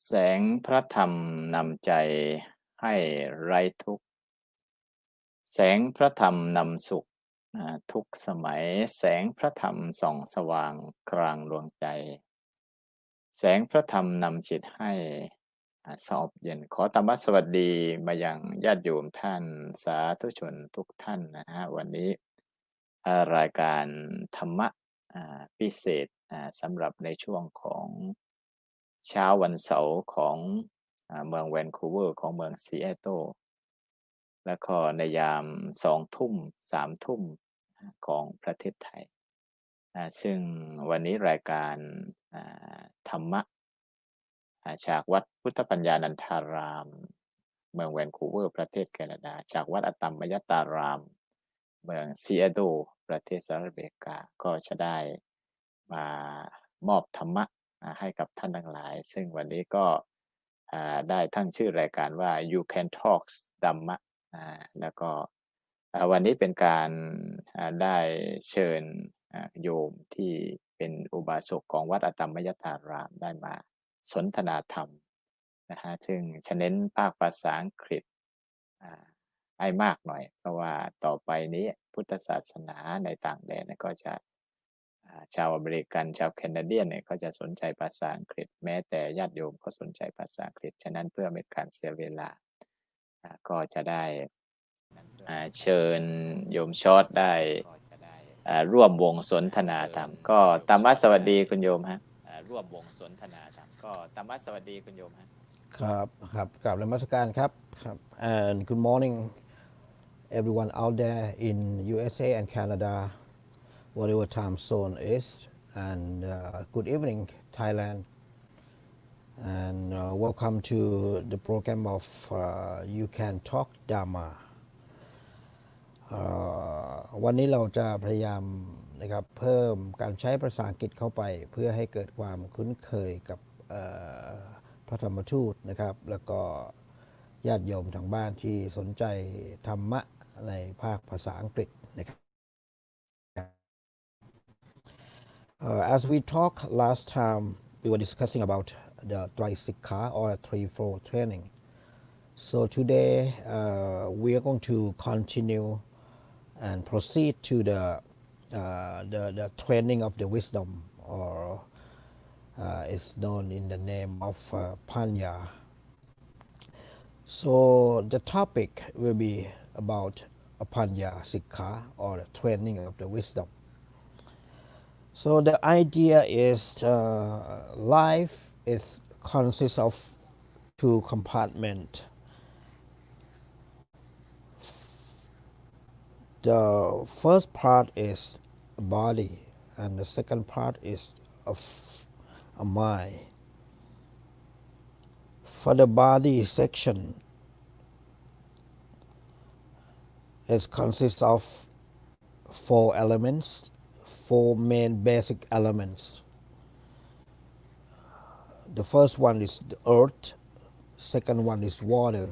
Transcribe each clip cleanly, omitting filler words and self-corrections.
แสงพระธรรมนำใจให้ไร้ทุกข์แสงพระธรรมนำสุขทุกสมัยแสงพระธรรมส่องสว่างกลางดวงใจแสงพระธรรมนำจิตให้สงบเย็นขอธรรมสวัสดีมายังญาติโยมท่านสาธุชนทุกท่านนะฮะวันนี้รายการธรรมะพิเศษสำหรับในช่วงของเช้าวันเสาร์ของเมืองแวนคูเวอร์ของเมืองซีแอตเทิลแล้วก็ในยาม2 ทุ่ม 3 ทุ่มของประเทศไทยซึ่งวันนี้รายการธรรมะจากวัดพุทธปัญญานันทารามเมืองแวนคูเวอร์ประเทศแคนาดาจากวัดอตมยตารามเมืองซีแอตเทิลประเทศสหรัฐอเมริกาก็จะได้มามอบธรรมะให้กับท่านทั้งหลายซึ่งวันนี้ก็ได้ตั้งชื่อรายการว่า You Can Talk ธรรมะแล้วก็วันนี้เป็นการได้เชิญโยมที่เป็นอุบาสกของวัดอตมยตารามได้มาสนทนาธรรมนะฮะซึ่งจะเน้นภาคภาษาอังกฤษให้มากหน่อยเพราะว่าต่อไปนี้พุทธศาสนาในต่างแดนก็จะชาวอเมริกันชาวแคนาเดียนเนี่ยก็จะสนใจภาษาอังกฤษแม้แต่ญาติโยมก็สนใจภาษาอังกฤษฉะนั้นเพื่อไม่เป็นการเสียเวลาก็จะได้เชิญโยมชอตได้ร่วมวงสนทนาธรรมก็ธรรมะสวัสดีคุณโยมฮะร่วมวงสนทนาธรรมก็ธรรมะสวัสดีคุณโยมฮะครับกราบนมัสการครับ and good morning everyone out there in USA and Canada whatever time zone is and good evening Thailand and welcome to the program of You Can Talk Dharma วันนี้เราจะพยายามนะครับเพิ่มการใช้ภาษาอังกฤษเข้าไปเพื่อให้เกิดความคุ้นเคยกับพระธรรมทูตนะครับแล้วก็ญาติโยมทางบ้านที่สนใจธรรมะในภาคภาษาอังกฤษนะครับ As we talked last time we were discussing about the Trisikha or threefold training so today we are going to continue and proceed to the training of the wisdom or is known in the name of Panya. So the topic will be about Panya Sikha or the training of the wisdom. So the idea is life consists of 2 compartments. The first part is a body and the second part is a mind. For the body section, it consists of 4 elements, 4 main basic elements. The first one is the earth, second one is water,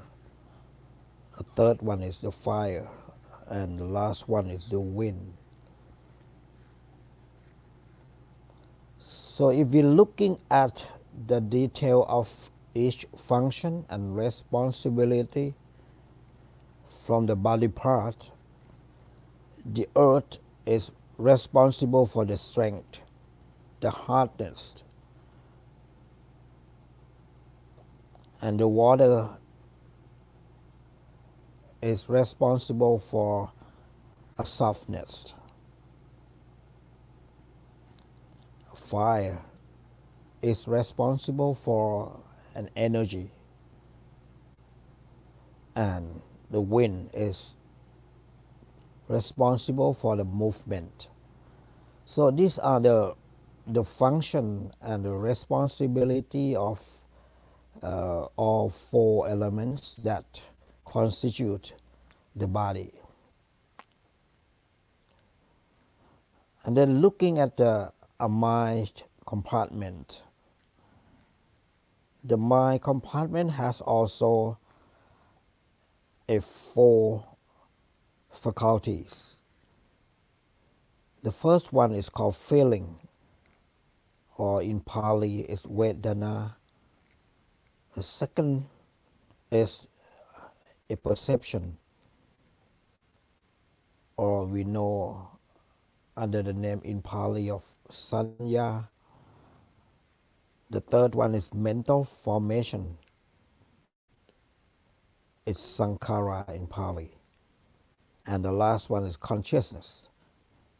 the third one is the fire, and the last one is the wind. So if we're looking at the detail of each function and responsibility from the body part, the earth is responsible for the strength, the hardness, and the water is responsible for a softness. Fire is responsible for an energy, and the wind is responsible for the movement. So these are the function and the responsibility of all 4 elements that constitute the body. And then looking at the mind compartment, the mind compartment has also 4 faculties. The first one is called feeling, or in Pali is Vedana. The second is a perception, or we know under the name in Pali of sanya. The third one is mental formation. It's sankhara in Pali. And the last one is consciousness.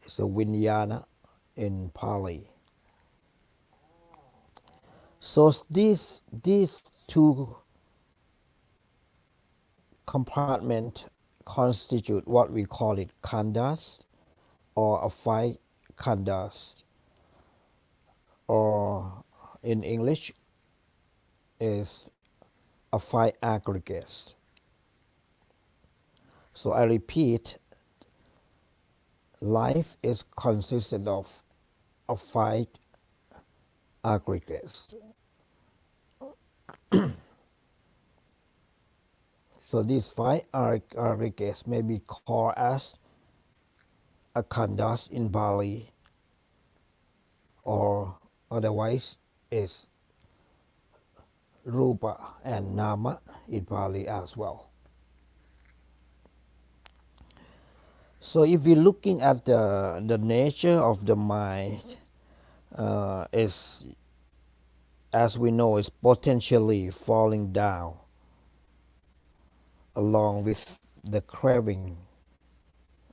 It's a vinyana in Pali. So these two compartments constitute what we call it khandhas, or a five khandhas, or in English is a five aggregates. So I repeat, life is consisted of five aggregates. So these five aggregates may be called as a khandhas in Bali, or otherwise is rupa and nama in Bali as well. So if we're looking at the nature of the mind, is, as we know, is potentially falling down along with the craving,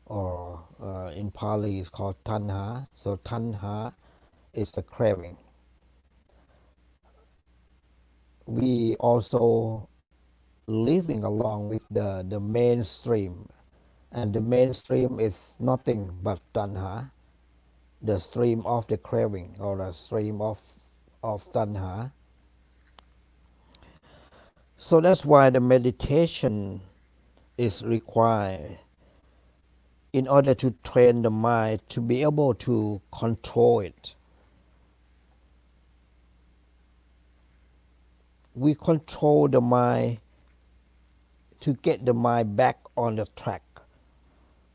or in Pali is called tanha. So tanha is the craving. We also living along with the mainstream, and the mainstream is nothing but tanha, the stream of the craving, or the stream of tanha. So that's why the meditation is required in order to train the mind to be able to control it. We control the mind to get the mind back on the track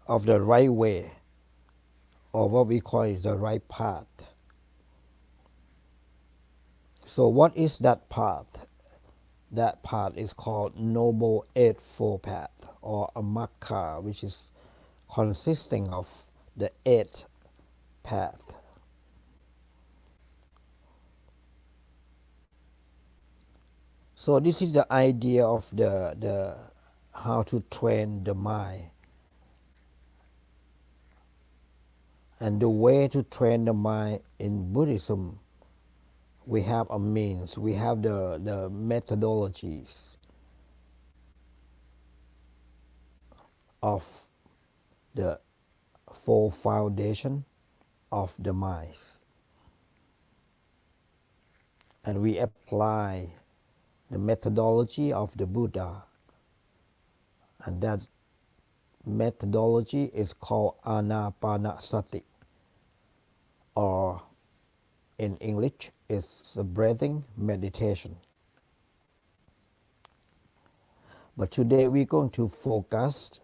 of the right way, or what we call is the right path. So what is that path? That path is called Noble Eightfold Path, or a Makka, which is consisting of the eighth path. So this is the idea of the how to train the mind. And the way to train the mind in Buddhism, we have a means, we have the methodologies of the four foundation of the mind. And we apply the methodology of the Buddha. And that methodology is called Anapanasati, or in English is a breathing meditation. But today we're going to focus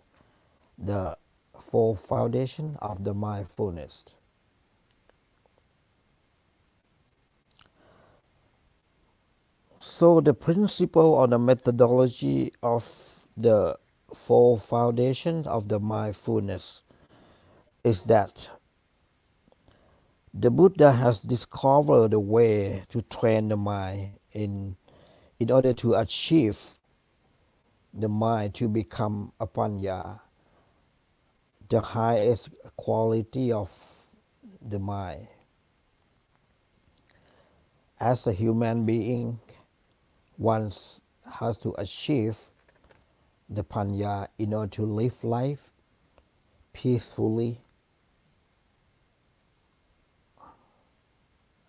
the four foundation of the mindfulness. So the principle or the methodology of the four foundations of the mindfulness is that the Buddha has discovered the way to train the mind in order to achieve the mind to become a panya, the highest quality of the mind. As a human being, one has to achieve the panya in order to live life peacefully,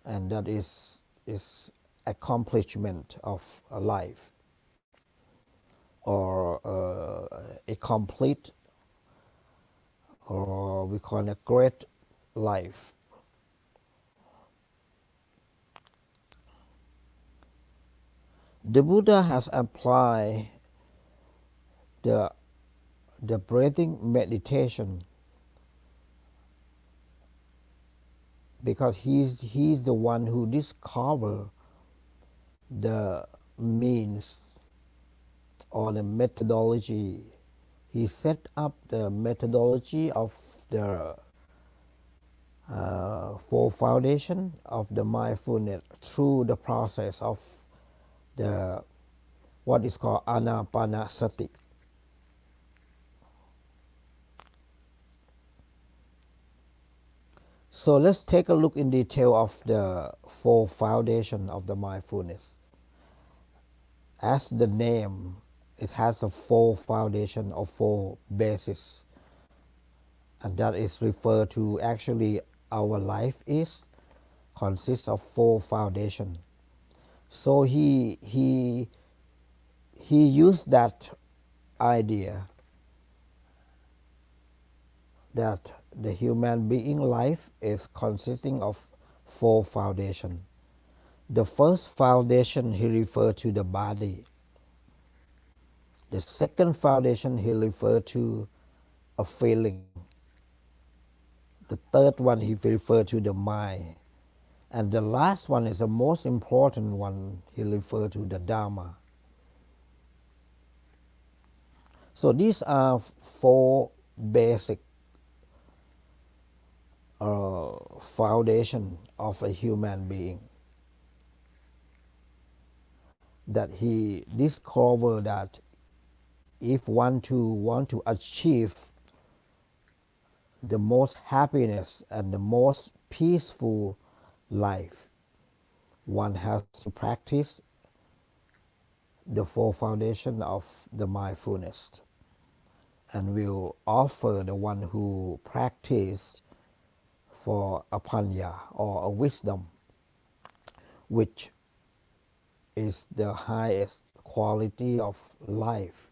and that is accomplishment of a life, or a complete, or we call it a great life. The Buddha has applied the breathing meditation because he's the one who discovered the means or the methodology. He set up the methodology of the four foundation of the mindfulness through the process of the what is called Anapanasati. So let's take a look in detail of the four foundation of the mindfulness. As the name, it has a four foundation or four bases, and that is referred to actually our life is consists of four foundation. So he used that idea that the human being life is consisting of four foundation. The first foundation he referred to the body. The second foundation he referred to a feeling. The third one he referred to the mind. And the last one is the most important one, he referred to the Dharma. So these are four basic foundation of a human being that he discovered that if one to want to achieve the most happiness and the most peaceful life, one has to practice the four foundation of the mindfulness, and will offer the one who practiced for a panya or a wisdom, which is the highest quality of life.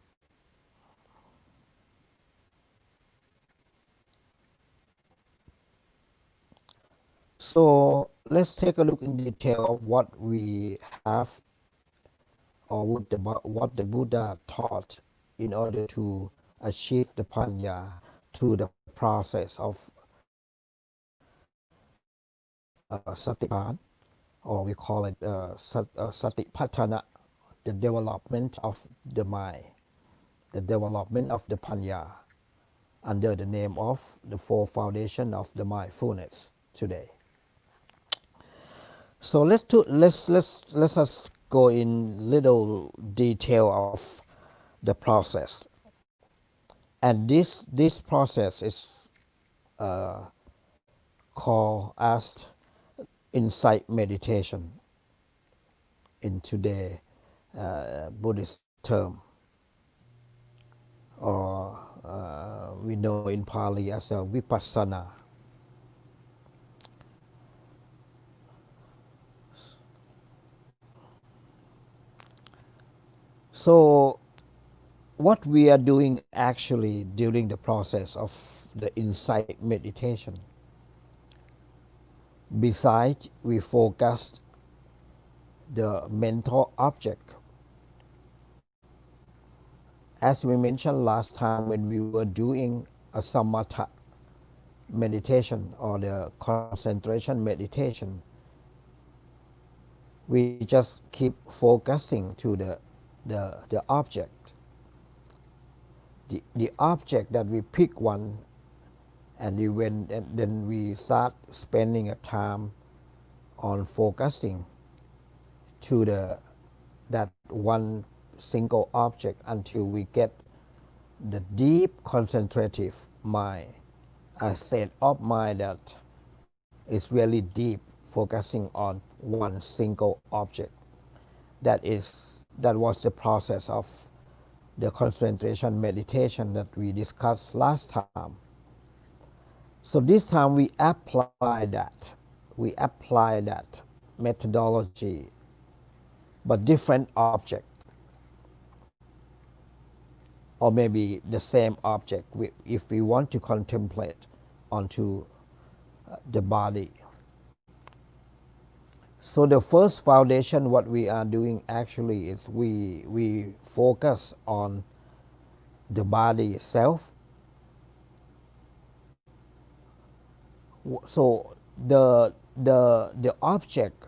So let's take a look in detail of what we have or what the Buddha taught in order to achieve the panya through the process of Satipatthana, or we call it Satipatthana, the development of the mind, the development of the panya, under the name of the four foundation of the mindfulness today. So let's us go in little detail of the process, and this process is called as insight meditation in today Buddhist term, or we know in Pali as a vipassana. So what we are doing actually during the process of the insight meditation, besides we focus the mental object, as we mentioned last time when we were doing a samatha meditation or the concentration meditation, we just keep focusing to the object. The object that we pick one, and then we start spending a time on focusing to that one single object until we get the deep concentrative mind, a state of mind that is really deep, focusing on one single object. That was the process of the concentration meditation that we discussed last time. So this time we apply that methodology, but different object, or maybe the same object if we want to contemplate onto the body. So the first foundation, what we are doing actually is we focus on the body itself. So the object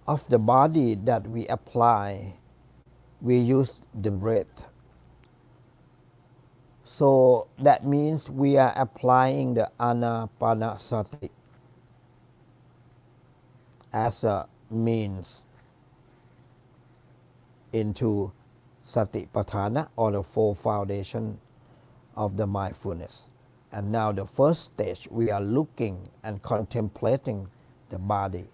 of the body that we apply, we use the breath. So that means we are applying the Anapanasati as a means into Satipatthana or the four foundation of the mindfulness. And now the first stage, we are looking and contemplating the body.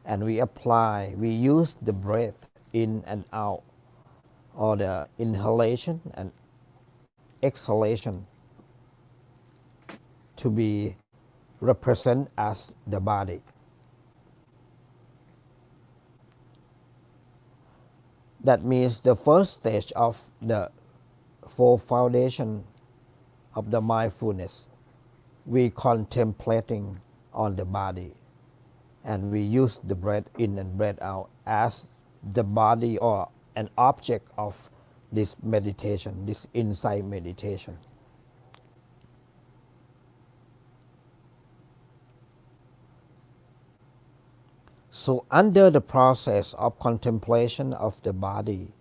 And we use the breath in and out, or the inhalation and exhalation to be represent as the body. That means the first stage of the four foundation of the mindfulness, we contemplating on the body, and we use the breath in and breath out as the body or an object of this meditation, this insight meditation. So under the process of contemplation of the body,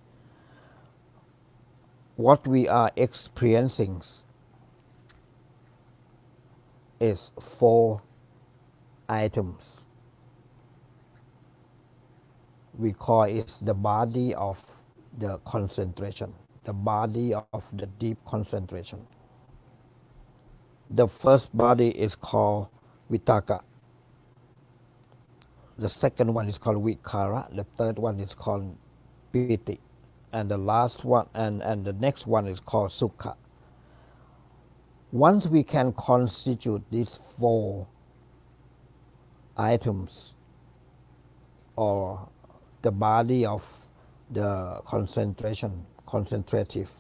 what we are experiencing is four items. We call it the body of the concentration, the body of the deep concentration. The first body is called Vitakka. The second one is called Vikara. The third one is called Piti. And the last one, and the next one is called Sukha. Once we can constitute these four items, or the body of the concentration, concentrative,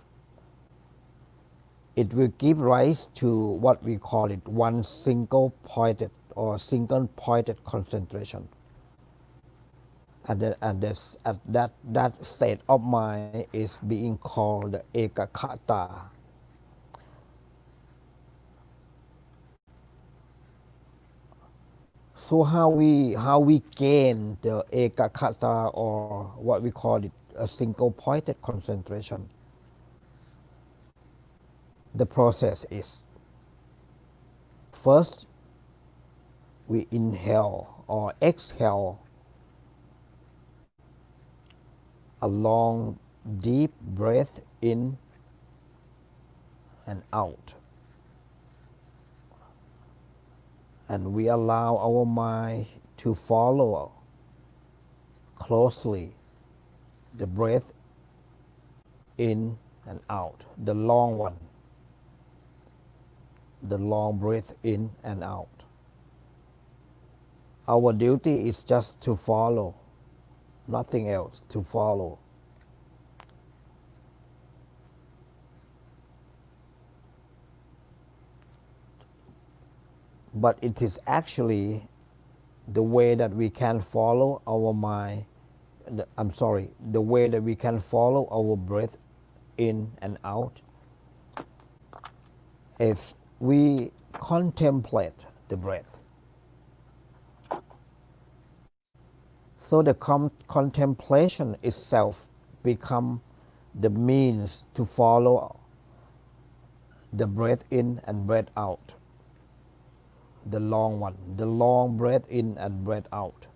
it will give rise to what we call it one single pointed or single pointed concentration. And that state of mind is being called ekakhata. So how we gain the ekakhata, or what we call it a single pointed concentration? The process is, first we inhale or exhale a long deep breath in and out, and we allow our mind to follow closely the breath in and out, the long one, the long breath in and out. Our duty is just to follow, nothing else, to follow. But it is actually the way that we can follow our mind, the way that we can follow our breath in and out is we contemplate the breath. So the contemplation itself become the means to follow the breath in and breath out, the long one, the long breath in and breath out.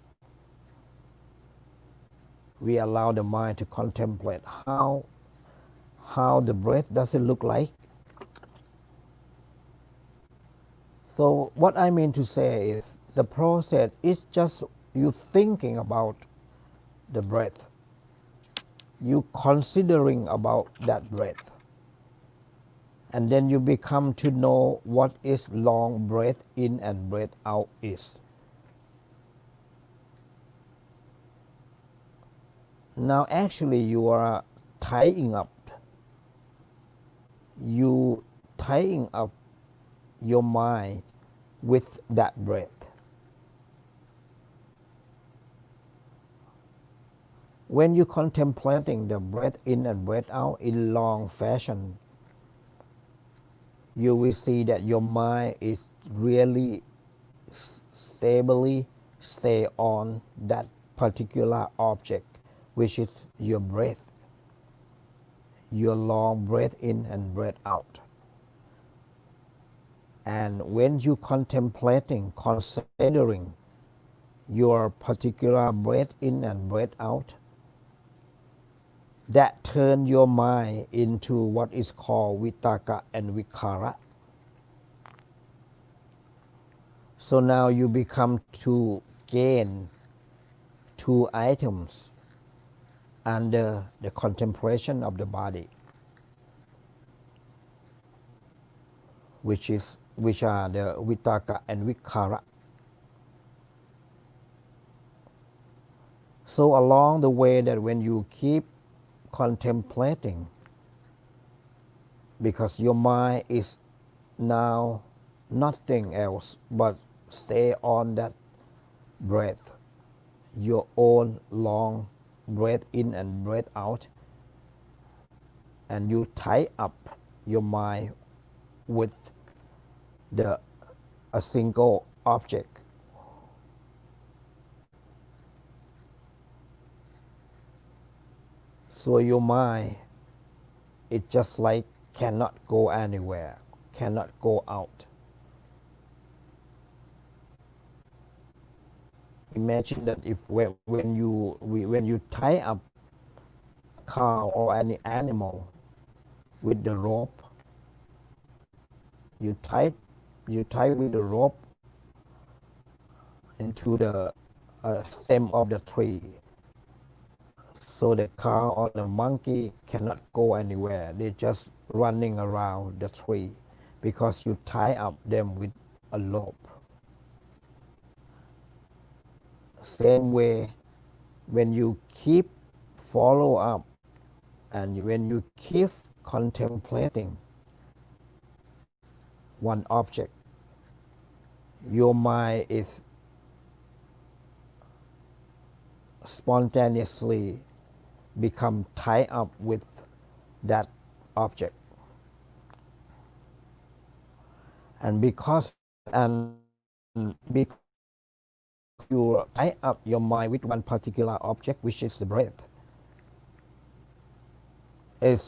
We allow the mind to contemplate how the breath does it look like. So what I mean to say is the process is just you thinking about the breath, you considering about that breath, and then you become to know what is long breath in and breath out is. Now actually you are tying up your mind with that breath. When you're contemplating the breath in and breath out in long fashion, you will see that your mind is really stably stay on that particular object, which is your breath, your long breath in and breath out. And when you contemplating, considering your particular breath in and breath out, that turn your mind into what is called vitaka and vikara. So now you become to gain two items under the contemplation of the body, which are the vitaka and vikara. So along the way that when you keep contemplating, because your mind is now nothing else but stay on that breath, your own long breath in and breath out, and you tie up your mind with a single object. So your mind, it just like cannot go anywhere, cannot go out. Imagine that if when you tie up a cow or any animal with the rope, you tie with the rope into the stem of the tree, so the cow or the monkey cannot go anywhere. They just running around the tree because you tie up them with a rope. Same way, when you keep follow up and when you keep contemplating one object, your mind is spontaneously become tied up with that object. And because you tie up your mind with one particular object, which is the breath, it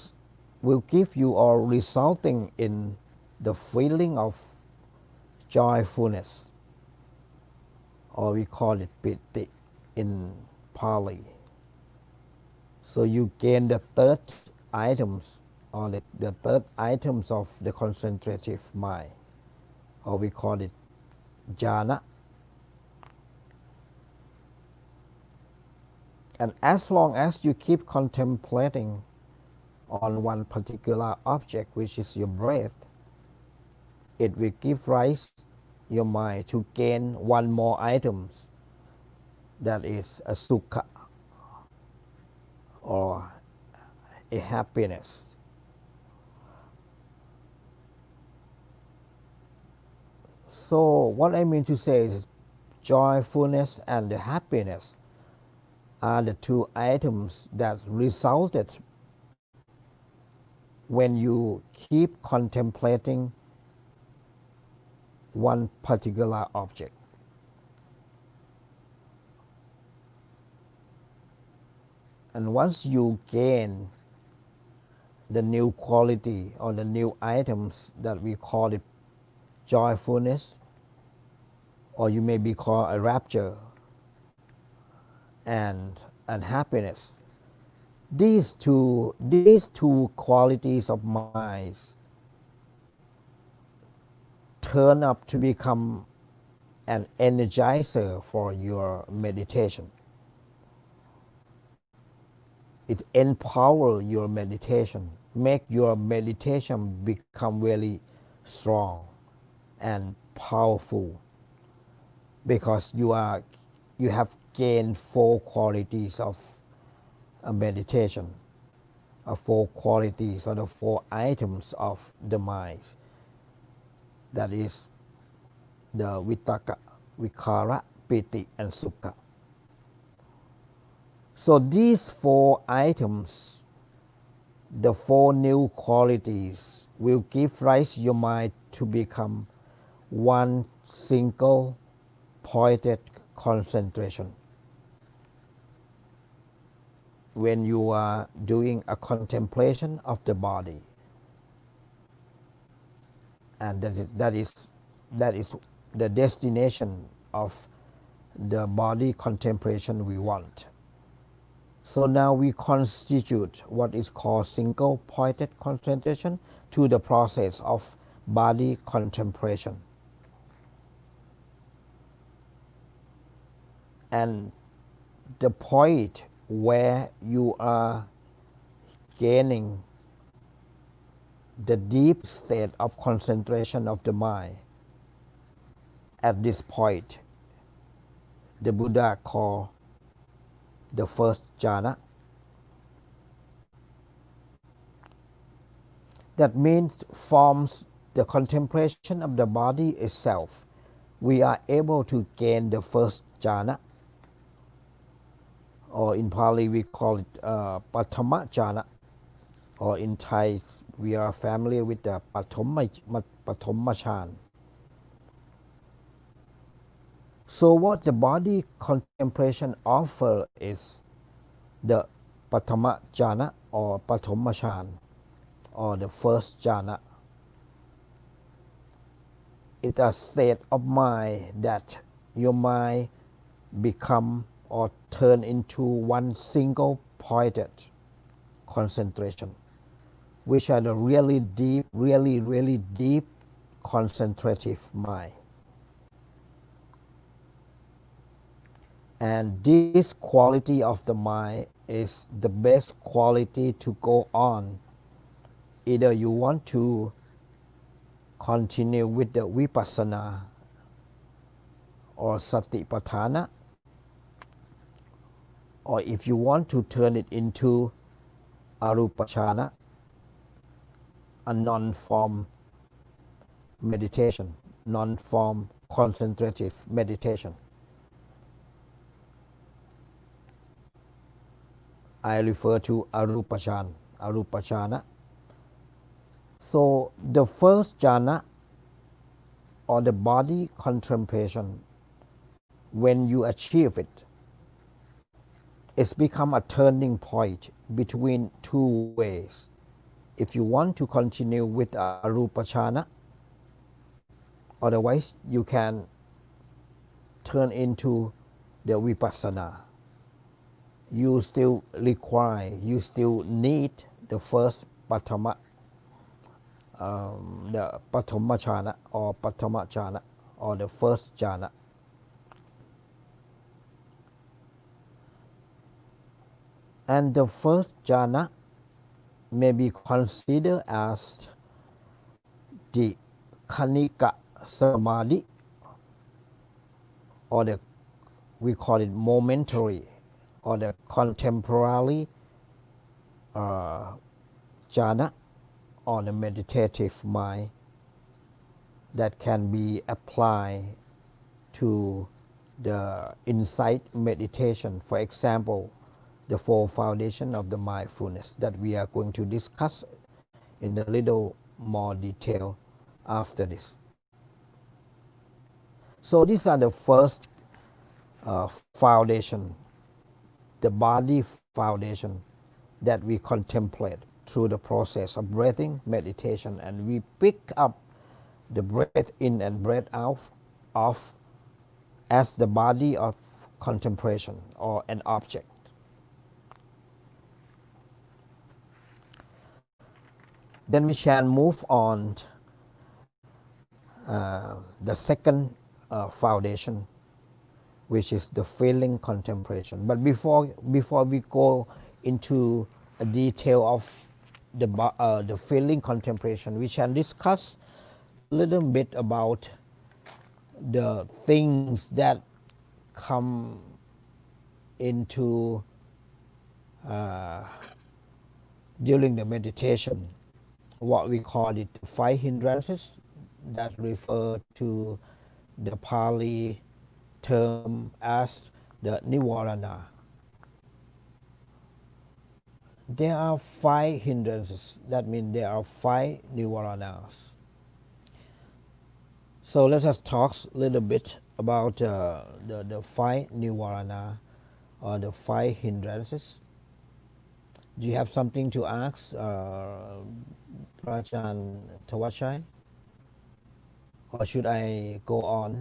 will give you or resulting in the feeling of joyfulness, or we call it piti in Pali. So you gain the third items, or the third items of the concentrative mind, or we call it jhana. And as long as you keep contemplating on one particular object, which is your breath, it will give rise your mind to gain one more items, that is a sukha, or a happiness. So what I mean to say is joyfulness and the happiness are the two items that resulted when you keep contemplating one particular object. And once you gain the new quality or the new items that we call it joyfulness, or you may be called a rapture and happiness, these two qualities of minds turn up to become an energizer for your meditation. It empower your meditation, make your meditation become really strong and powerful, because you have gained four qualities of meditation, four qualities or the four items of the mind. That is the vitaka, vikara, piti, and sukha. So these four items, the four new qualities, will give rise your mind to become one single pointed concentration. when you are doing a contemplation of the body, and that is the destination of the body contemplation we want. So now we constitute what is called single pointed concentration to the process of body contemplation. And the point where you are gaining the deep state of concentration of the mind, at this point, the Buddha called the first jhana. That means forms the contemplation of the body itself. We are able to gain the first jhana, or in Pali we call it Pathama jhana, or in Thai we are familiar with the Pathoma Chan. So what the body contemplation offer is the Pathama jhana or Pathoma Chan, or the first jhana. It's a state of mind that your mind become or turn into one single pointed concentration, which are the really deep, really deep concentrative mind. And this quality of the mind is the best quality to go on. Either you want to continue with the vipassana or satipatthana, or if you want to turn it into arupachana, a non-form meditation, non-form concentrative meditation. I refer to arupachana. So the first jhana, or the body contemplation, when you achieve it, it's become a turning point between two ways. If you want to continue with arupachana, otherwise you can turn into the vipassana. You still need the first Pathama, the Pathama jhana or Pathama jhana, or the first jhana. And the first jhana may be considered as the Khanika Samadhi, or we call it momentary, or the contemporary jhana, or the meditative mind that can be applied to the insight meditation. For example, the 4 foundations of the mindfulness that we are going to discuss in a little more detail after this. So these are the first foundation, the body foundation that we contemplate through the process of breathing meditation, and we pick up the breath in and breath out of as the body of contemplation or an object. Then we shall move on the second foundation, which is the feeling contemplation. But before we go into a detail of the feeling contemplation, we shall discuss a little bit about the things that come into during the meditation, what we call it 5 hindrances that refer to the Pali term as the nivarana. There are 5 hindrances. That means there are 5 nivaranas. So let us talk a little bit about the 5 nivarana, or the 5 hindrances. Do you have something to ask พระอาจารย์ทวัชชัย or should I go on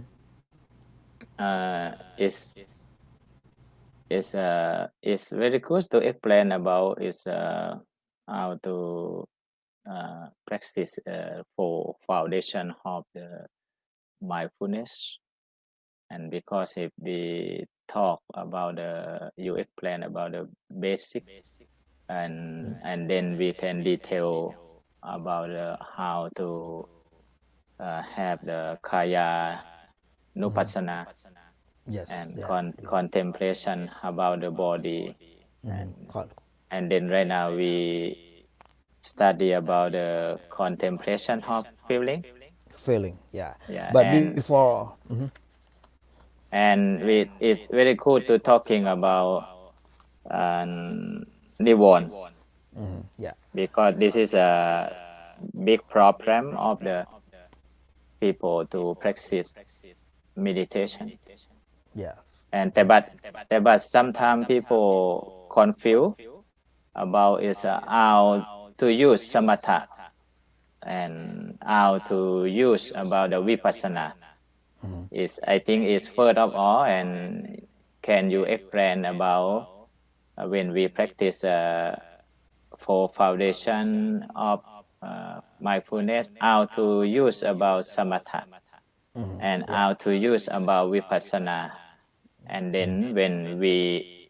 it's very good to explain about how to practice for foundation of the mindfulness. And because if we talk about you explain about the basic, and then we can detail about how to have the kaya nupassana yes and yeah. contemplation about the body, and then right now we study about the contemplation of feeling, yeah but before and it's very cool to talking about nirvana, yeah because this is a big problem of the people to practice meditation. yeah And but sometimes people confuse about is how to use samatha and how to use about the vipassana. I think is first of all, and can you explain about when we practice for foundation of mindfulness, how to use about samatha and how to use about vipassana, and then when we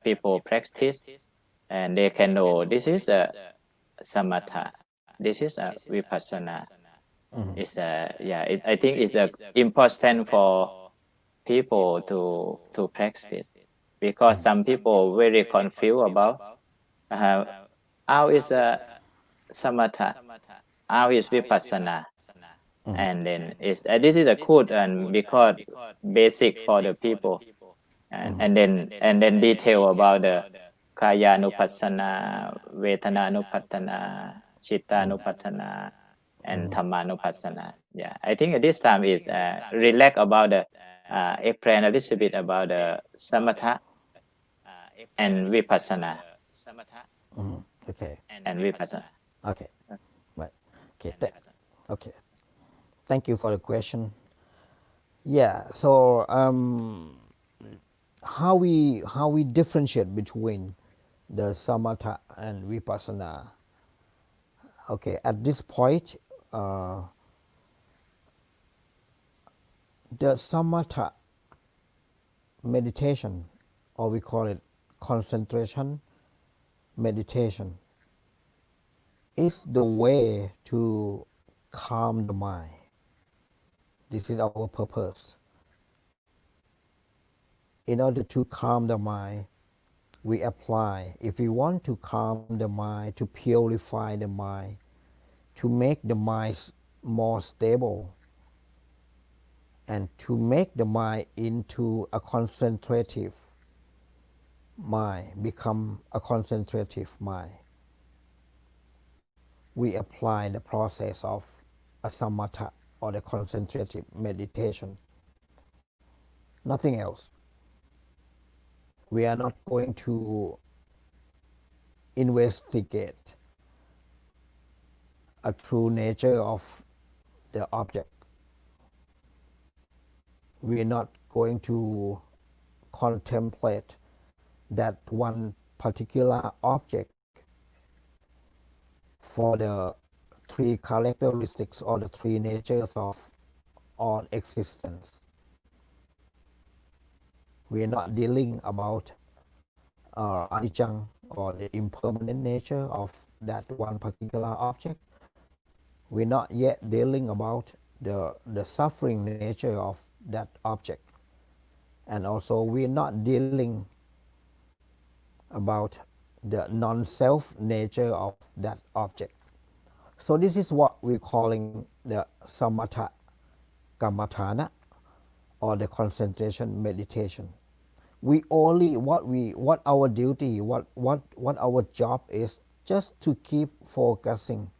people practice, and they can know this is a samatha, this is a vipassana. It's I think it's important for people to practice, because some people very confused about how is a samatha, how is vipassana, and then this is a good and because basic for the people, and then detail about the kaya nupassana, vedana nupassana, chitta nupassana, and dhamma nupassana. Yeah, I think at this time is relax about the explain a little bit about the samatha and vipassana. Okay And vipassana. okay right okay thank you for the question. Yeah, so how we differentiate between the samatha and vipassana. Okay, at this point the samatha meditation, or we call it concentration meditation, is the way to calm the mind. This is our purpose. In order to calm the mind, we apply, if we want to calm the mind, to purify the mind, to make the mind more stable, and to make the mind into a concentrative mind, become a concentrative mind, we apply the process of a samatha or the concentrative meditation. Nothing else. We are not going to investigate a true nature of the object. We are not going to contemplate that one particular object for the three characteristics or the three natures of all existence. We are not dealing about anicca or the impermanent nature of that one particular object. We're not yet dealing about the suffering nature of that object. And also we're not dealing about the non-self nature of that object. So this is what we're calling the samatha kammatthana, or the concentration meditation. We only what our duty, what our job is, just to keep focusing,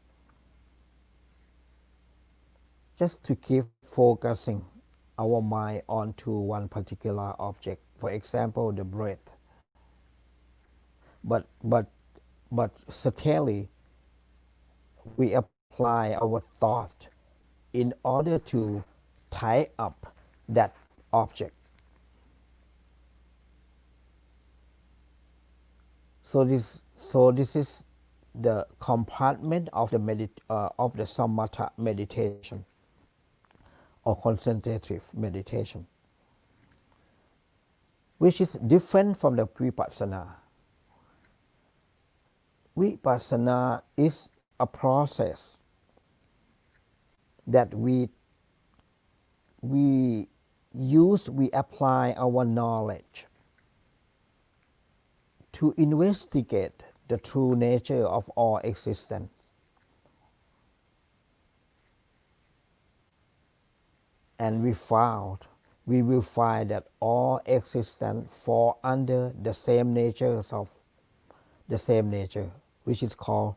our mind onto one particular object. For example, the breath. But but certainly we apply our thought in order to tie up that object. So this is the compartment of the samatha meditation or concentrative meditation, which is different from the vipassana. Vipassana is a process that we apply our knowledge to investigate the true nature of all existence. And we will find that all existence fall under the same nature, which is called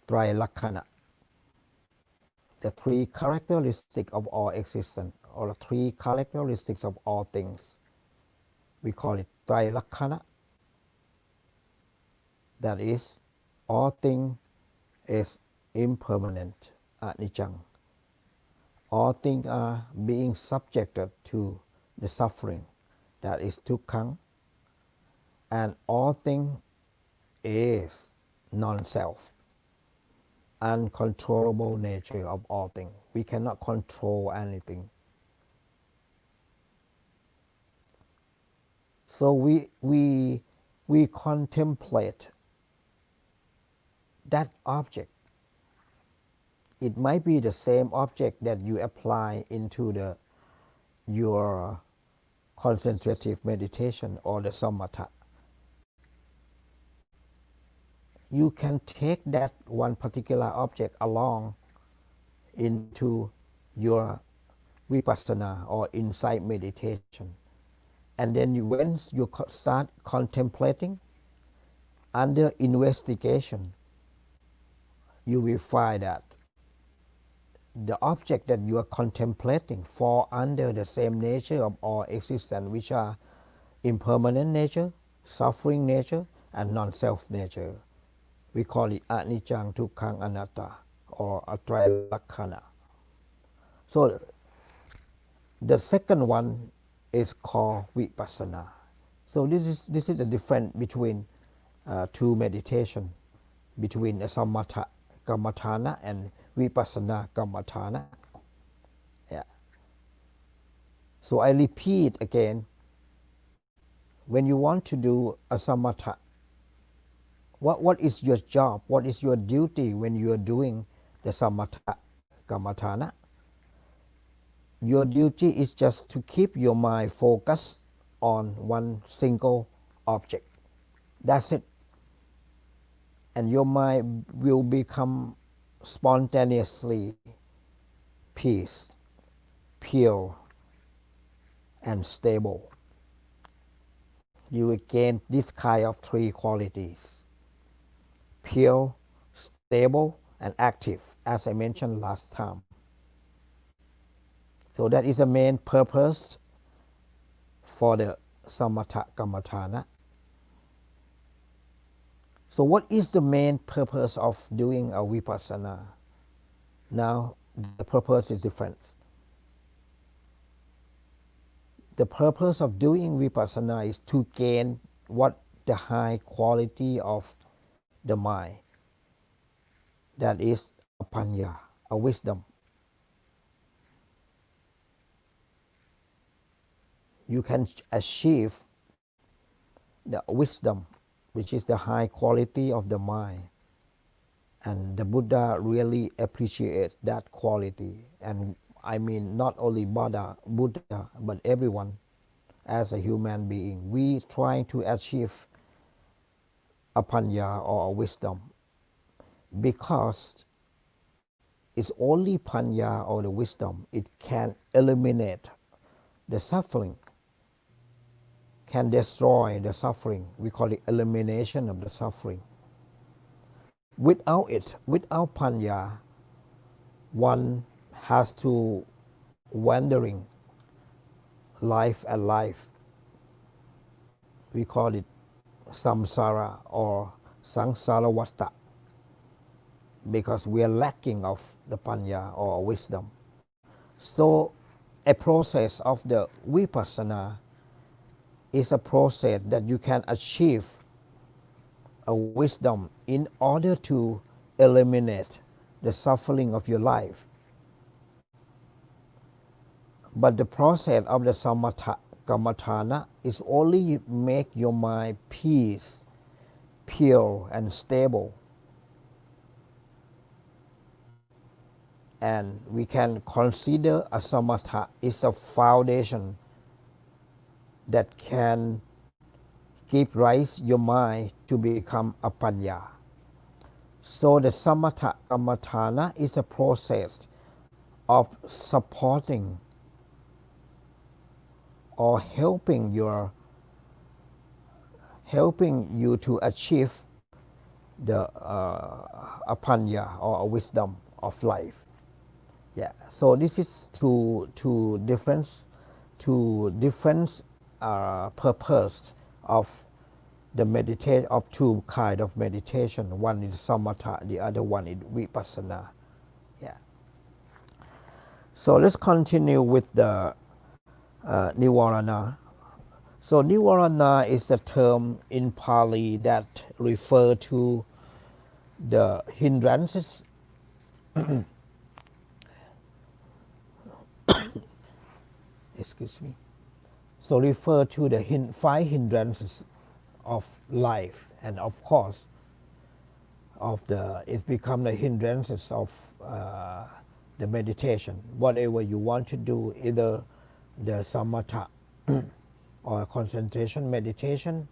Trilakkhana. The three characteristics of all existence, or the three characteristics of all things. We call it Trilakkhana. That is, all things is impermanent, anicca. All things are being subjected to the suffering, that is dukkha. And all things is non-self, uncontrollable nature of all things. We cannot control anything. So we contemplate that object. It might be the same object that you apply into your concentrative meditation or the samatha. You can take that one particular object along into your vipassana or insight meditation. And then once you start contemplating, under investigation, you will find that the object that you are contemplating fall under the same nature of all existence, which are impermanent nature, suffering nature, and non-self nature. We call it anicca, dukkha, anatta, or Trilakkhana. So the second one is called vipassana. So this is the difference between two meditation, between the samatha kammatthana and vipassana kammatthana. Yeah. So I repeat again, when you want to do a samatha, what is your job? What is your duty when you are doing the samatha kammatthana? Your duty is just to keep your mind focused on one single object. That's it. And your mind will become spontaneously peace, pure, and stable. You will gain this kind of three qualities: pure, stable, and active, as I mentioned last time. So that is the main purpose for the samatha kammatthana. So what is the main purpose of doing a vipassana? Now the purpose is different. The purpose of doing vipassana is to gain what the high quality of the mind, that is a panya, a wisdom. You can achieve the wisdom, which is the high quality of the mind, and the Buddha really appreciates that quality. And I mean not only Buddha, but everyone as a human being. We try to achieve a panya or a wisdom, because it's only panya or the wisdom, it can eliminate the suffering, can destroy the suffering. We call it elimination of the suffering. Without it, without panya, one has to wandering life and life. We call it samsara or sangsara vasta because we are lacking of the panya or wisdom. So a process of the vipassana is a process that you can achieve a wisdom in order to eliminate the suffering of your life. But the process of the samatha kamathana is only make your mind peace, pure and stable. And we can consider a samatha is a foundation that can give rise your mind to become a panya. So the samatha kamathana is a process of supporting or helping you to achieve the a panya or a wisdom of life. Yeah. So this is two different purpose of the meditation of two kind of meditation. One is samatha, the other one is vipassana. Yeah. So let's continue with the nivarana. So nivarana is a term in Pali that refer to the hindrances excuse me. So refer to the five hindrances of life, and of course it become the hindrances of the meditation. Whatever you want to do, either the samatha or concentration meditation,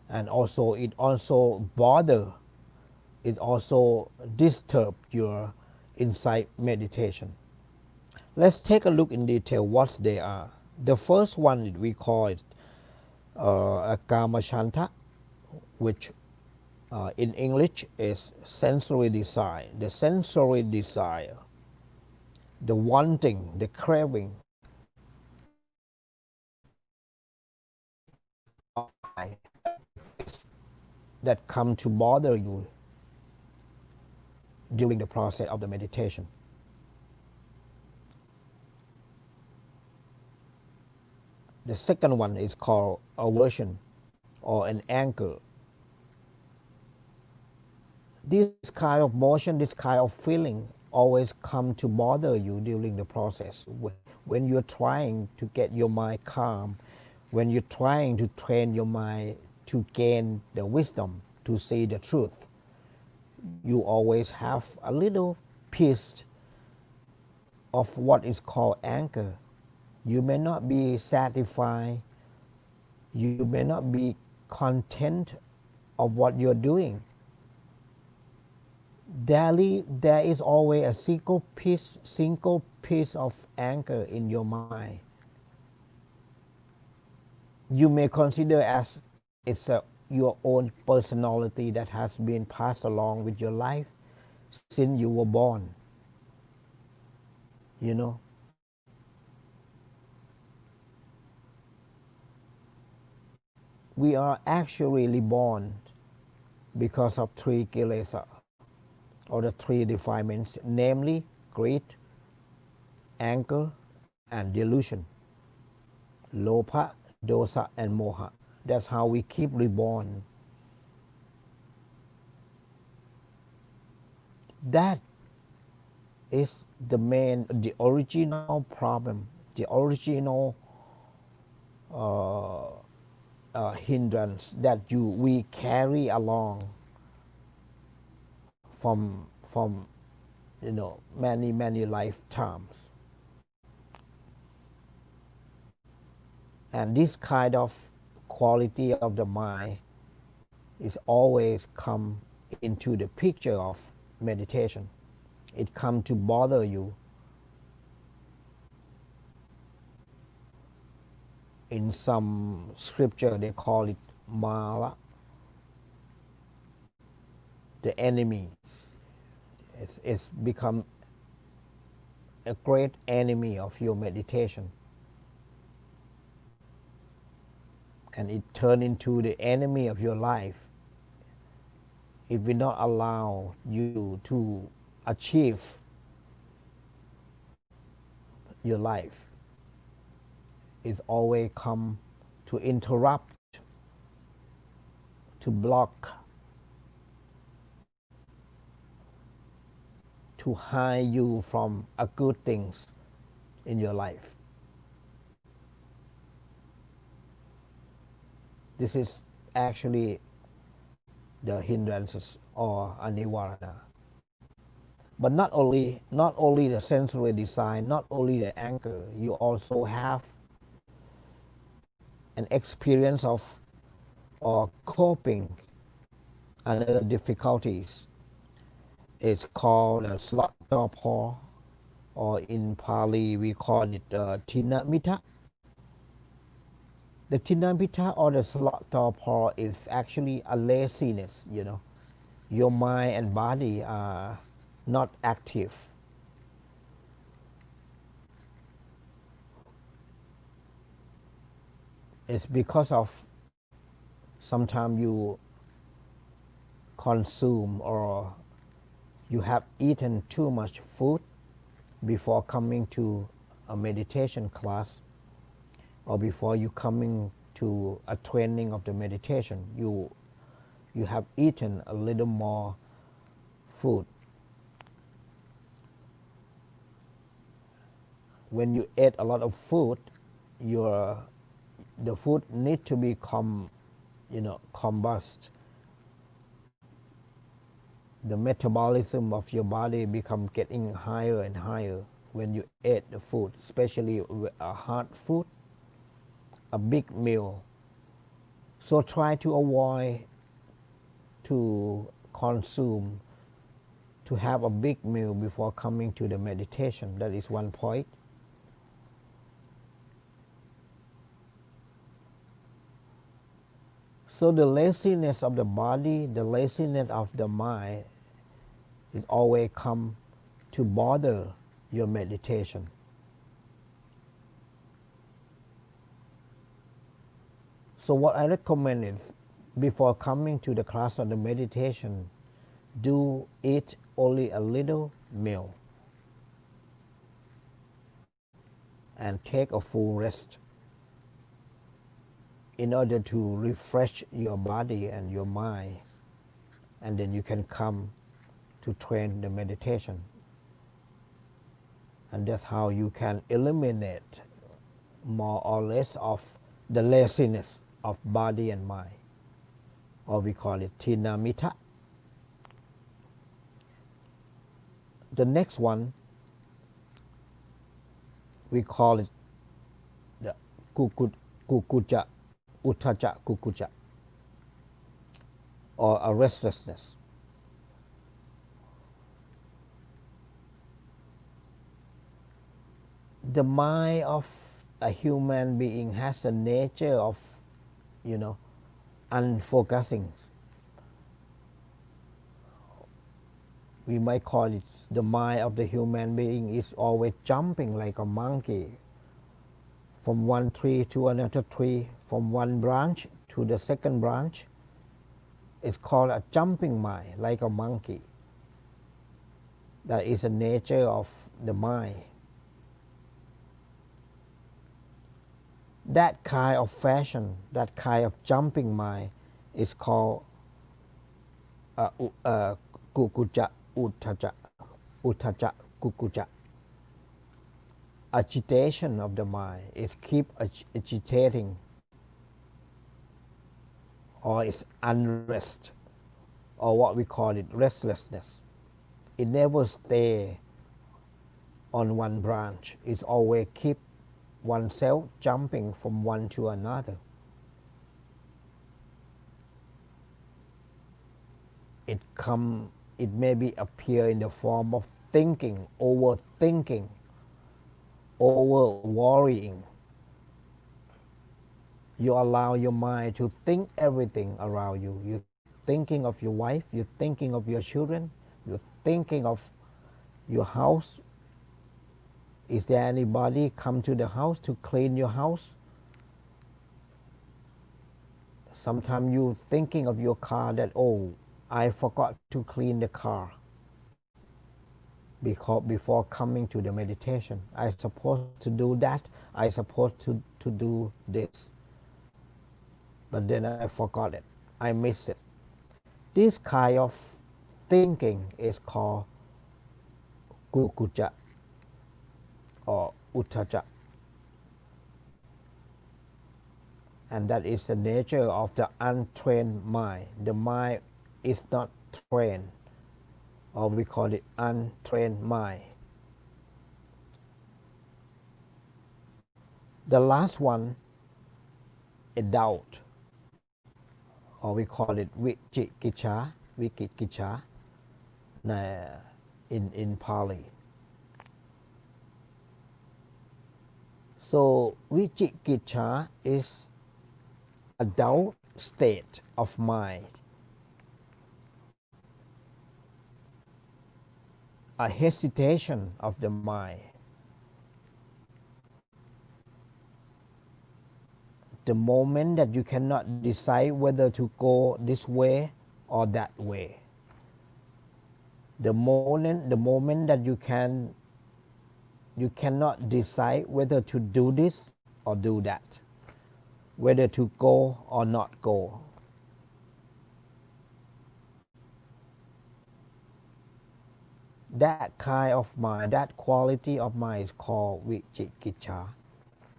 and also it also disturb your insight meditation. Let's take a look in detail what they are. The first one we call it a kamachanta, which in English is sensory desire. The sensory desire, the wanting, the craving that come to bother you during the process of the meditation. The second one is called aversion or an anger. This kind of motion, this kind of feeling always come to bother you during the process. When you're trying to get your mind calm, when you're trying to train your mind to gain the wisdom, to see the truth, you always have a little piece of what is called anger. You may not be satisfied, you may not be content of what you're doing. There is always a single piece of anger in your mind. You may consider as it's your own personality that has been passed along with your life since you were born. You know, we are actually reborn because of three kilesa, or the three defilements, namely greed, anger, and delusion. Lopha, dosa, and moha. That's how we keep reborn. That is the original problem, the original hindrance that we carry along from many lifetimes. And this kind of quality of the mind is always come into the picture of meditation. It come to bother you. In some scripture they call it mala, the enemy. It's become a great enemy of your meditation. And it turned into the enemy of your life it will not allow you to achieve your life. It always come to interrupt, to block, to hide you from a good things in your life. This is actually the hindrances or anivarana. But not only the sensory design, not only the anger, you also have an experience of or coping under difficulties. It's called a slothor, or in Pali we call it tinamita. The tinamita or the slothor is actually a laziness, you know. Your mind and body are not active. It's because of sometimes you consume or you have eaten too much food before coming to a meditation class, or before you coming to a training of the meditation, you have eaten a little more food. When you ate a lot of food, the food need to be combust. The metabolism of your body become getting higher and higher when you ate the food, especially a hard food, a big meal. So try to avoid to consume, to have a big meal before coming to the meditation. That is one point. So the laziness of the body, the laziness of the mind, it always come to bother your meditation. So what I recommend is, before coming to the class of the meditation, do eat only a little meal and take a full rest in order to refresh your body and your mind, and then you can come to train the meditation. And that's how you can eliminate more or less of the laziness of body and mind, or we call it tinamita. The next one, we call it the kukuja, uttaja kukuja, or a restlessness. The mind of a human being has a nature of, unfocusing. We might call it the mind of the human being is always jumping like a monkey from one tree to another tree, from one branch to the second branch. It's called a jumping mind, like a monkey. That is the nature of the mind. That kind of fashion, that kind of jumping mind is called kukuja uttaja, kukuja. Agitation of the mind is keep agitating, or it's unrest, or what we call it restlessness. It never stay on one branch. It's always keep oneself jumping from one to another. It maybe appear in the form of thinking, overthinking, over worrying. You allow your mind to think everything around you. You're thinking of your wife, you're thinking of your children, you're thinking of your house. Is there anybody come to the house to clean your house? Sometimes you thinking of your car that, oh, I forgot to clean the car because before coming to the meditation. I supposed to do that. I supposed to do this. But then I forgot it. I missed it. This kind of thinking is called kukuja or uttaja. And that is the nature of the untrained mind. The mind is not trained, or we call it untrained mind. The last one is doubt, or we call it vicikiccha, in Pali. So vicikiccha is a doubt state of mind, a hesitation of the mind. The moment that you cannot decide whether to go this way or that way. The moment that you cannot decide whether to do this or do that, whether to go or not go. That kind of mind, that quality of mind is called vicikiccha,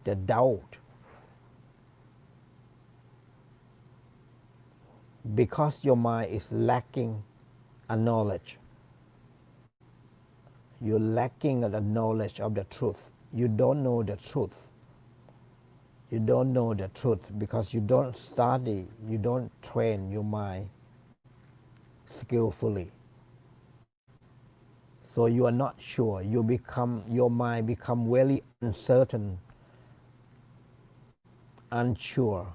the doubt. Because your mind is lacking a knowledge. You're lacking the knowledge of the truth. You don't know the truth. You don't know the truth because you don't study, you don't train your mind skillfully. So you are not sure. Your mind become very uncertain, unsure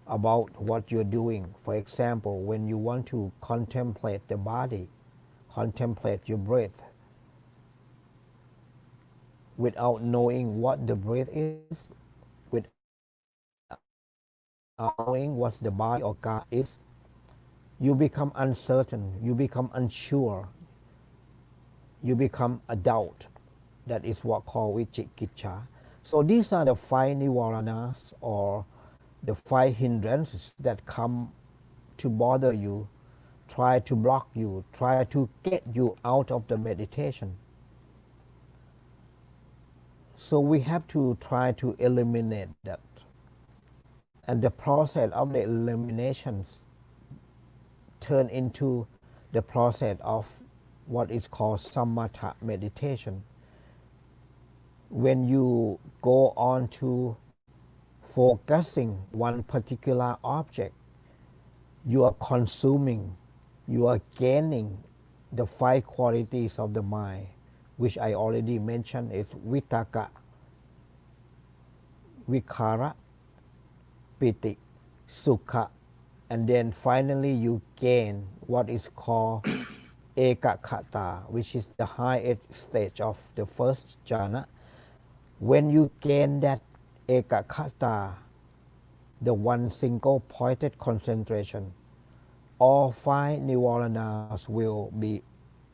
about what you're doing. For example, when you want to contemplate the body, contemplate your breath, without knowing what the breath is, without knowing what the body or God is, you become uncertain, you become unsure, you become a doubt. That is what called vicikiccha. So these are the 5 nivaranas, or the 5 hindrances that come to bother you, try to block you, try to get you out of the meditation. So we have to try to eliminate that. And the process of the eliminations turn into the process of what is called samatha meditation. When you go on to focusing one particular object, you are consuming, you are gaining the 5 qualities of the mind, which I already mentioned is vitakka, vikara, piti, sukha, and then finally you gain what is called ekakhata, which is the highest stage of the first jhana. When you gain that ekakhata, the one single pointed concentration, all 5 nivaranas will be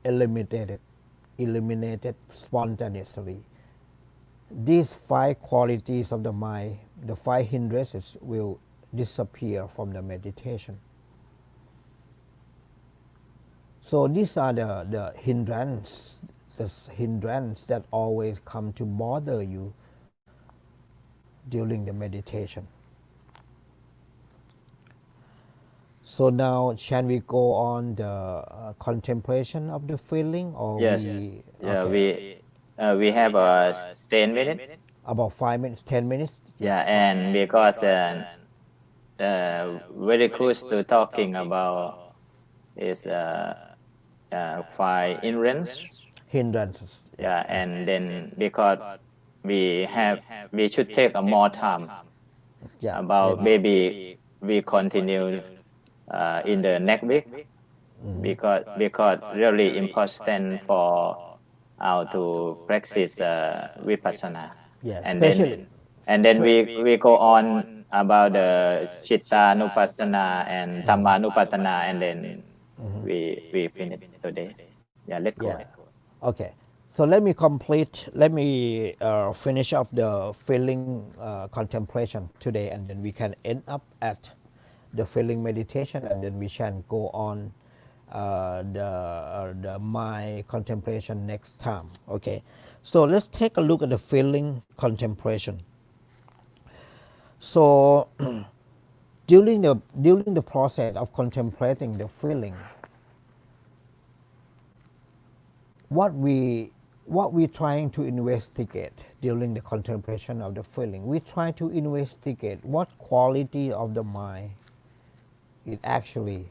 eliminated spontaneously. These 5 qualities of the mind, the 5 hindrances, will disappear from the meditation. So these are the hindrances that always come to bother you during the meditation. So now, shall we go on the contemplation of the feeling, or Yes. We have 10 minutes. About 5 minutes, 10 minutes. Yeah, and because very close to talking about is 5 hindrances. Yeah, and then because we should take a more time about maybe we continue in the next week, because really important for how to practice vipassana. Yeah, And especially. then we go on about the chittanupassana and dhammanupassana, and then we finish today. Yeah, let go. Yeah. Okay. So let me finish up the feeling contemplation today, and then we can end up at the feeling meditation, and then we can go on the mind contemplation next time. Okay. So let's take a look at the feeling contemplation. So during the process of contemplating the feeling, what we're trying to investigate during the contemplation of the feeling, we try to investigate what quality of the mind is actually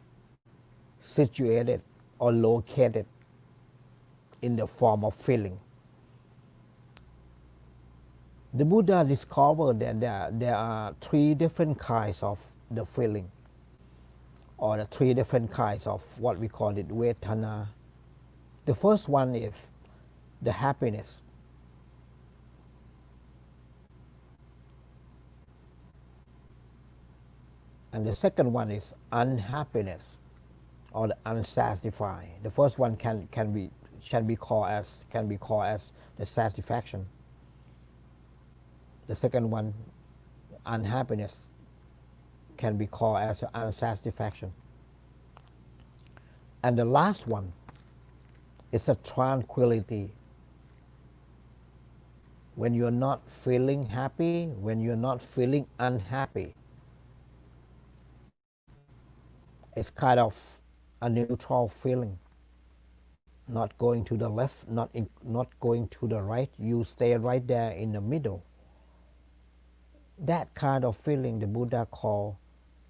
situated or located in the form of feeling. The Buddha discovered that there are three different kinds of the feeling, or the three different kinds of what we call it vedana. The first one is the happiness. And the second one is unhappiness, or the unsatisfied. The first one can be called as the satisfaction. The second one, unhappiness, can be called as unsatisfaction. And the last one is a tranquility. When you're not feeling happy, when you're not feeling unhappy, it's kind of a neutral feeling. Not going to the left, not going to the right. You stay right there in the middle. That kind of feeling the Buddha called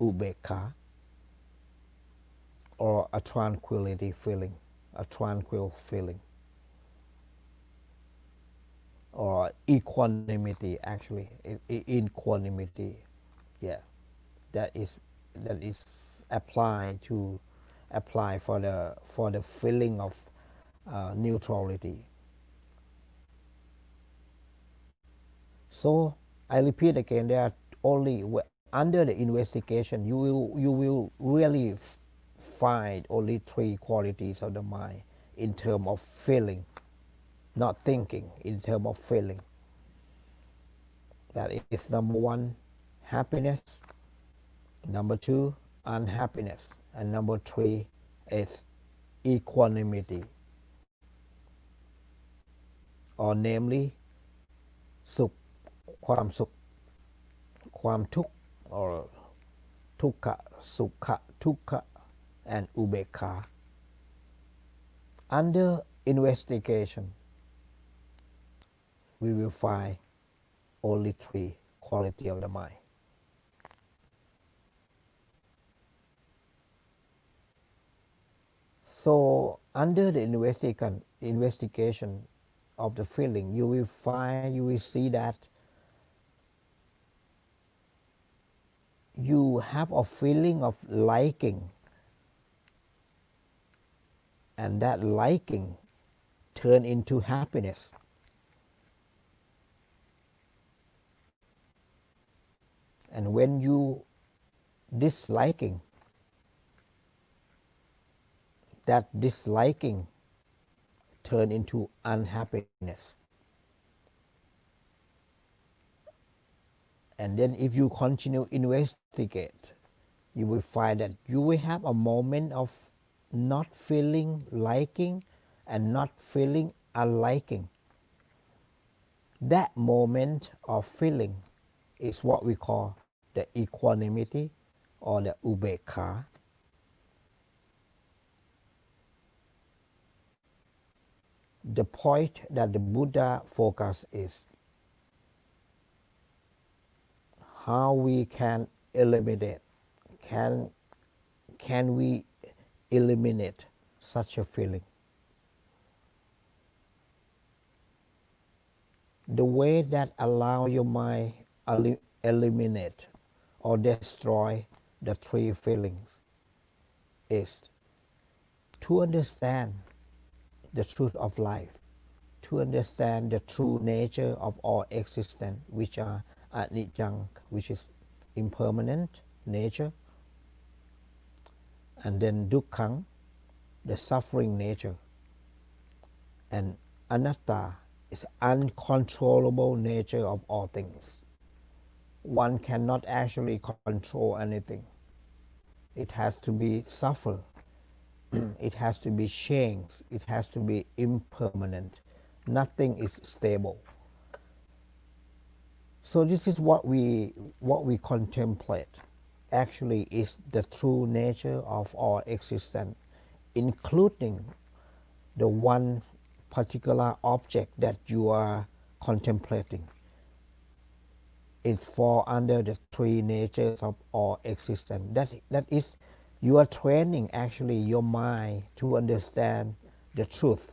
ubekha, or a tranquility feeling, a tranquil feeling, or equanimity. Actually, equanimity. Yeah, that is apply for the feeling of neutrality. So I repeat again, there are only under the investigation you will really find only three qualities of the mind in terms of feeling, not thinking, in terms of feeling. That is number one, happiness, number two, unhappiness, and number three is equanimity, or namely สุข ความสุข ความทุกข์ or ทุกขะ สุขะ ทุกขะ and ubekha. Under investigation, we will find only three quality of the mind. So under the investigation of the feeling, you will see that you have a feeling of liking, and that liking turn into happiness. And when you disliking, that disliking turn into unhappiness. And then if you continue investigate, you will find that you will have a moment of not feeling liking and not feeling unliking. That moment of feeling is what we call the equanimity or the ubekha. The point that the Buddha focus is how we can eliminate, can we eliminate such a feeling. The way that allow your mind eliminate or destroy the three feelings is to understand the truth of life, to understand the true nature of all existence, which are anicca, which is impermanent nature, and then dukkha, the suffering nature, and anatta is uncontrollable nature of all things. One cannot actually control anything. It has to be suffer. It has to be changed. It has to be impermanent. Nothing is stable. So this is what we contemplate. Actually, is the true nature of our existence, including the one particular object that you are contemplating. It falls under the three natures of our existence. That is, you are training actually your mind to understand the truth.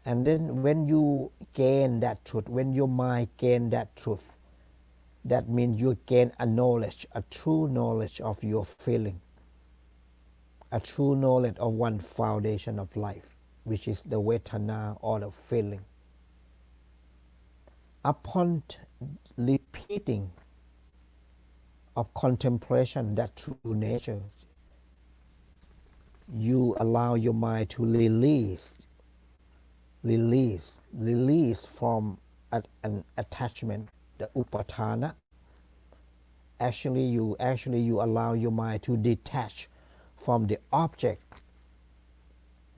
And then when you gain that truth, when your mind gain that truth, that means you gain a knowledge, a true knowledge of your feeling, a true knowledge of one foundation of life, which is the vedana or the feeling. Upon repeating of contemplation, that true nature, you allow your mind to release from an attachment, the upadana. Actually you allow your mind to detach from the object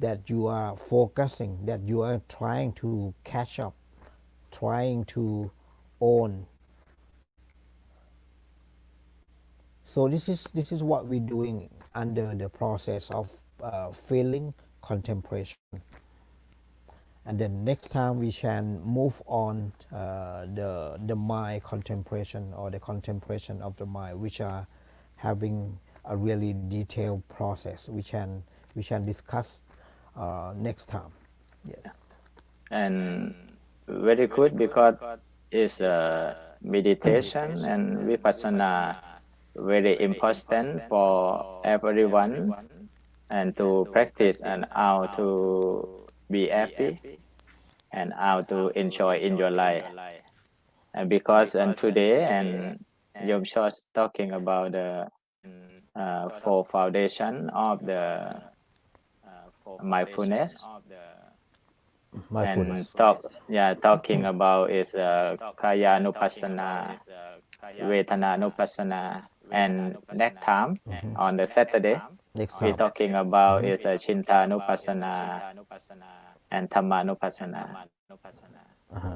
that you are focusing, that you are trying to catch up, trying to own. So this is what we're doing under the process of feeling contemplation. And then next time we shall move on the mind contemplation or the contemplation of the mind, which are having a really detailed process. We shall discuss next time. Yes. And very good, because it's meditation and vipassana very important for everyone, and to practice and how to be happy and how to enjoy in your life. And because today and Yom Short talking about the four foundation of the mindfulness. And talking about is kaya nupassana, vedana nupassana, and next time on the Saturday we're talking about is chinta nupassana and dhamma nupassana.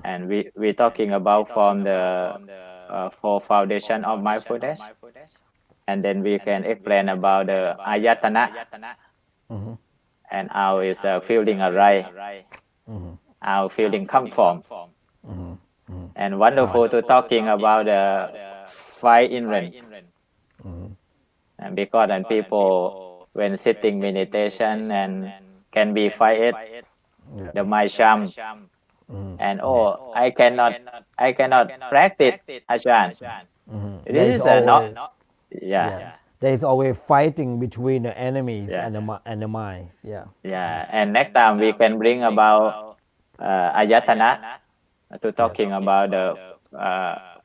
And we're talking about from the four foundation of mindfulness, and then we can explain about the ayatana and how is feeling arise, how feeling come from. And wonderful to talking about the five inherent. And because then people when sitting meditation and can be fight the mind sham, and I cannot practice, Ajahn. This is not. There is always fighting between the enemies and the minds. And next time we can bring about ayatana to talking about the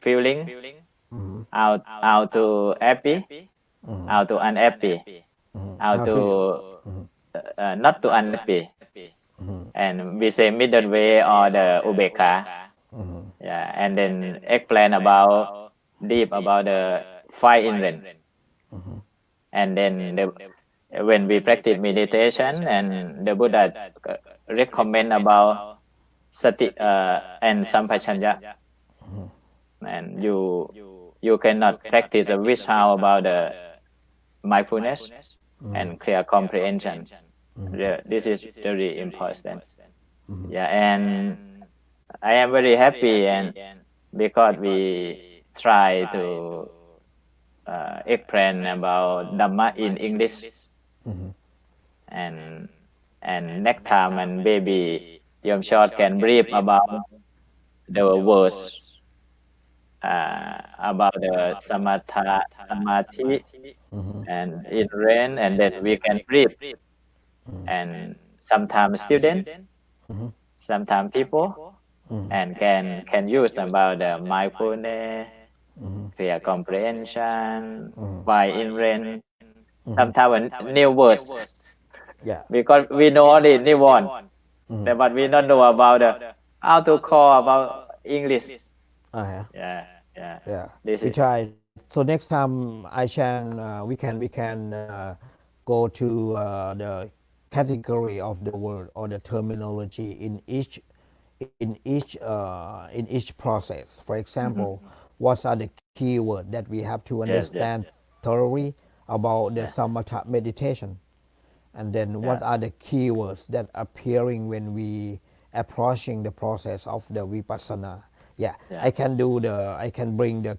feeling, how to happy, how to unhappy, how to not to unhappy, and we say middle way or the ubeka. And then explain about deep about the five inherent. And then when we practice meditation, and the Buddha recommend about sati and sampajanya, and you cannot practice without about the mindfulness and clear comprehension. This is very important. And I am very happy, and because we try to explain about Dhamma in English, and next time and maybe Yom Short can brief about the words about the samatha, samadhi, and in rain, and then we can brief. And sometimes student, sometimes people, and can use about the mindfulness, clear comprehension, by in rain. Sometimes new words Yeah. because we know only Nibbon, Mhm. but we don't know about how to call about English. Uh-huh. Yeah, yeah. Yeah. This We is try. So next time I can we can go to the category of the word or the terminology in each process. For example, what are the key words that we have to yes, yes, understand thoroughly about the yeah, samatha meditation, and then what yeah, are the keywords that appearing when we approaching the process of the vipassana. Yeah, yeah, I can bring the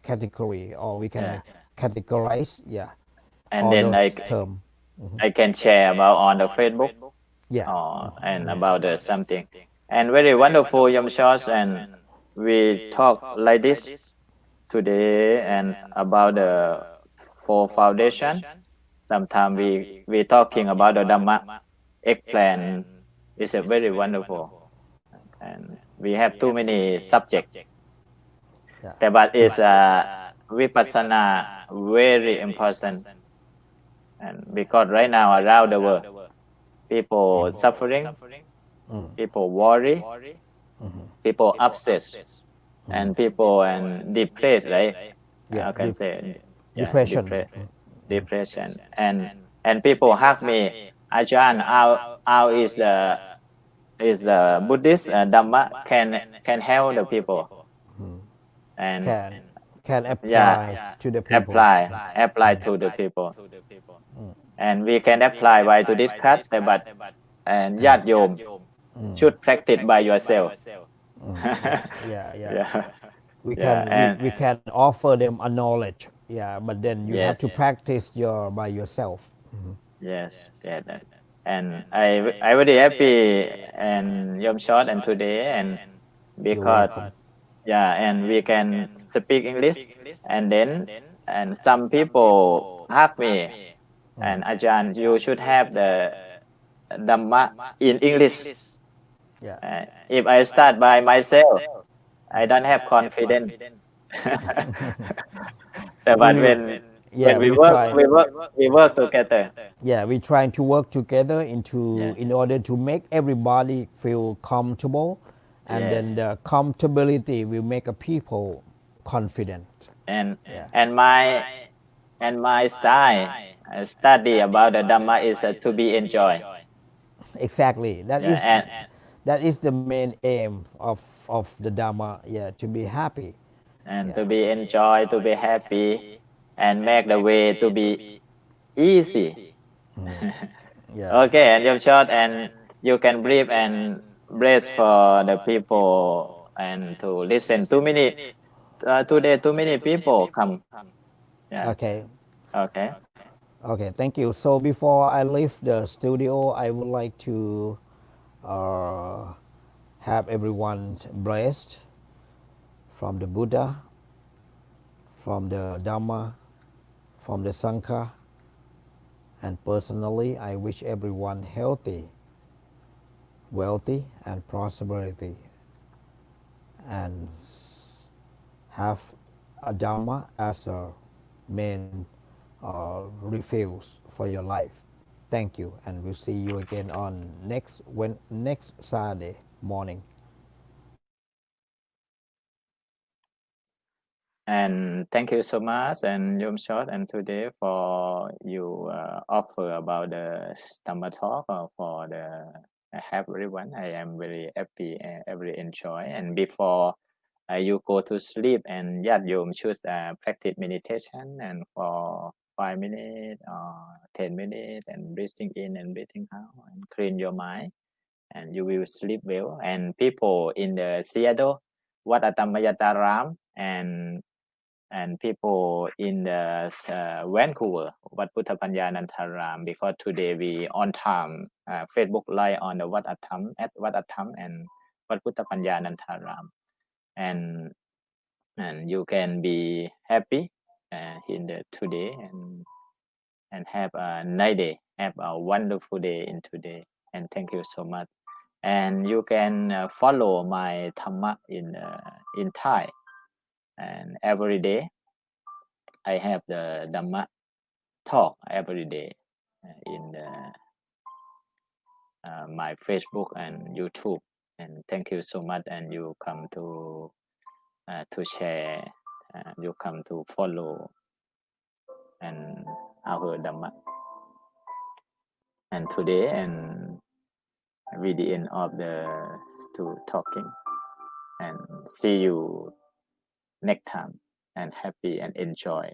category, or we can yeah. categorize, yeah, And all then those term. I can share about on the Facebook Yeah. and about something. And very wonderful, Yamshas, and we talk like this today and about the four foundation. Sometimes we talking about the Dhamma eggplant is a very wonderful, and we have too many subjects. Yeah. But it's vipassana very important, and because right now around the world, people suffering, people worry, people upset, and people and depressed, right? I Yeah. can say, yeah, Depression. depression, and people ask me, Ajahn, how is the Buddhist Dhamma can help the people, and Can yeah, apply to the people. apply to the people, and we can apply by to discuss, but and Yat Yom should practice by yourself. Yeah, yeah. Yeah, We yeah, can and we can offer them a knowledge. Yeah, but then you have yes, to practice your by yourself. yes, yeah, and I very happy and Yom Short and today, and You're because welcome. yeah, and we can speak English, and then and some people ask me, and Ajahn, you should have the Dhamma in English. Yeah. If I start by myself, I don't have confidence. But We when yeah we try we work together. yeah we trying to work together Yeah. in order to make everybody feel comfortable, and Yes. then the comfortability will make a people confident. And Yeah. and my and my style study about the Dhamma is to be enjoy. Exactly. Yeah, That is the main aim of the Dhamma. Yeah, to be happy. and Yeah. to be enjoy, to be happy, and make the way to be easy. Yeah. Okay, and you're short, and you can breathe and breathe for the people and to listen. Too many today, too many people come. Yeah. Okay. Okay. Okay. Thank you. So before I leave the studio, I would like to uh, have everyone blessed from the Buddha, from the Dhamma, from the Sangha, and personally, I wish everyone healthy, wealthy, and prosperity, and have a Dhamma as a main refuge for your life. Thank you, and we'll see you again on next Saturday morning. And thank you so much, and Yom Short, and today for you offer about the Dhamma talk for the have everyone. I am very happy and very enjoy. And before you go to sleep, and Yat Yom should practice meditation, and for 5 minutes or 10 minutes, and breathing in and breathing out, and clean your mind, and you will sleep well. And people in the Seattle, Wat Atamayataram, and people in the Vancouver, Wat Puttapanya Nantaram, because today we on time Facebook Live on the Wat Atam at Wat Atam and Wat Puttapanya Nantaram, and you can be happy in the today, and have a nice day, have a wonderful day in today, and thank you so much. And you can follow my Dhamma in Thai, and every day I have the Dhamma talk every day, in my Facebook and YouTube. And thank you so much. And you come to share. You come to follow and our Dhamma. And today, and with the end of the talking, and see you next time. And happy and enjoy